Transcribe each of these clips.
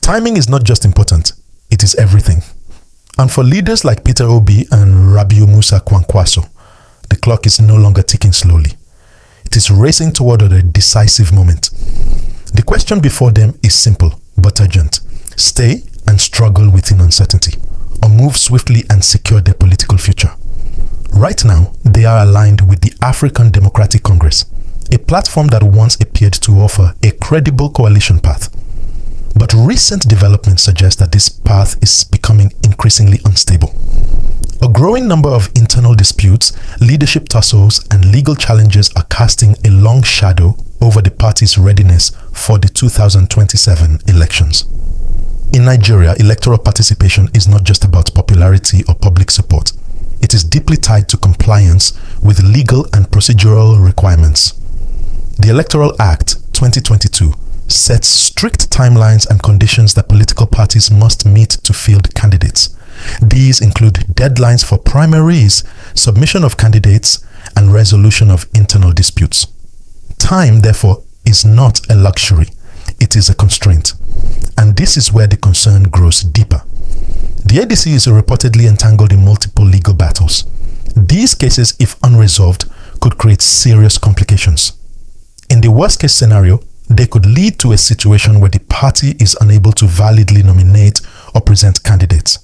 Timing is not just important, it is everything. And for leaders like Peter Obi and Rabiu Musa KWANKWASO, the clock is no longer ticking slowly. It is racing toward a decisive moment. The question before them is simple but urgent. Stay and struggle within uncertainty, or move swiftly and secure their political future. Right now, they are aligned with the African Democratic Congress, a platform that once appeared to offer a credible coalition path. But recent developments suggest that this path is becoming increasingly unstable. A growing number of internal disputes, leadership tussles, and legal challenges are casting a long shadow over the party's readiness for the 2027 elections. In Nigeria, electoral participation is not just about popularity or public support. It is deeply tied to compliance with legal and procedural requirements. The Electoral Act 2022 sets strict timelines and conditions that political parties must meet to field candidates. These include deadlines for primaries, submission of candidates, and resolution of internal disputes. Time, therefore, is not a luxury, it is a constraint. And this is where the concern grows deeper. The ADC is reportedly entangled in multiple legal battles. These cases, if unresolved, could create serious complications. In the worst-case scenario, they could lead to a situation where the party is unable to validly nominate or present candidates.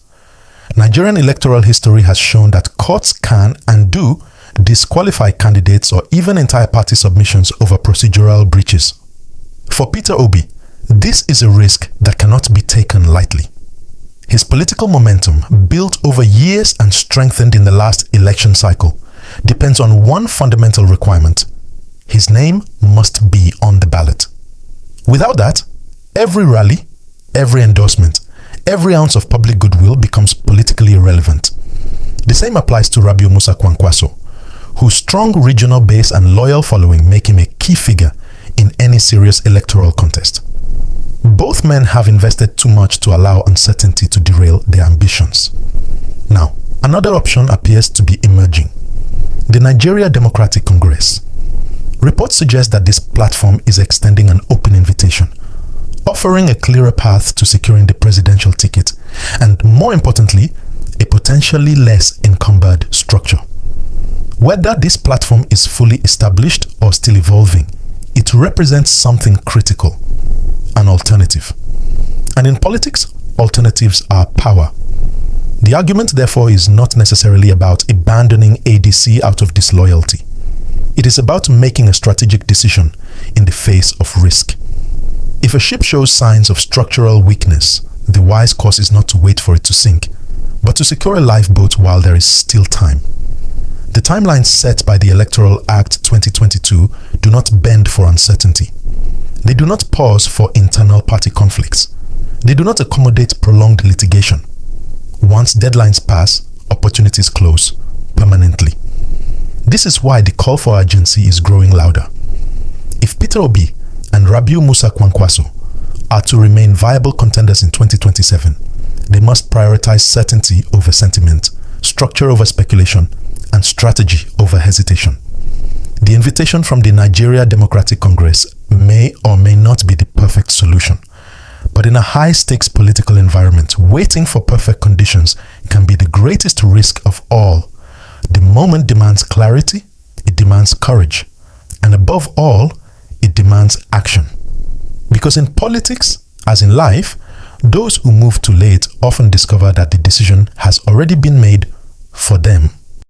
Nigerian electoral history has shown that courts can and do disqualify candidates or even entire party submissions over procedural breaches. For Peter Obi, this is a risk that cannot be taken lightly. His political momentum, built over years and strengthened in the last election cycle, depends on one fundamental requirement: his name must be on the ballot. Without that, every rally, every endorsement, every ounce of public goodwill becomes politically irrelevant. The same applies to Rabiu Musa KWANKWASO, whose strong regional base and loyal following make him a key figure in any serious electoral contest. Both men have invested too much to allow uncertainty to derail their ambitions. Now, another option appears to be emerging: the Nigeria Democratic Congress. Reports suggest that this platform is extending an open invitation, offering a clearer path to securing the presidential ticket, and more importantly, a potentially less encumbered structure. Whether this platform is fully established or still evolving, it represents something critical: an alternative. And in politics, alternatives are power. The argument, therefore, is not necessarily about abandoning ADC out of disloyalty. It is about making a strategic decision in the face of risk. If a ship shows signs of structural weakness, the wise course is not to wait for it to sink, but to secure a lifeboat while there is still time. The timelines set by the Electoral Act 2022 do not bend for uncertainty. They do not pause for internal party conflicts. They do not accommodate prolonged litigation. Once deadlines pass, opportunities close permanently. This is why the call for urgency is growing louder. If Peter Obi and Rabiu Musa KWANKWASO are to remain viable contenders in 2027, they must prioritize certainty over sentiment, structure over speculation, and strategy over hesitation. The invitation from the Nigeria Democratic Congress may or may not be the perfect solution, but in a high-stakes political environment, waiting for perfect conditions can be the greatest risk of all. The moment demands clarity, it demands courage, and above all, it demands action. Because in politics, as in life, those who move too late often discover that the decision has already been made for them.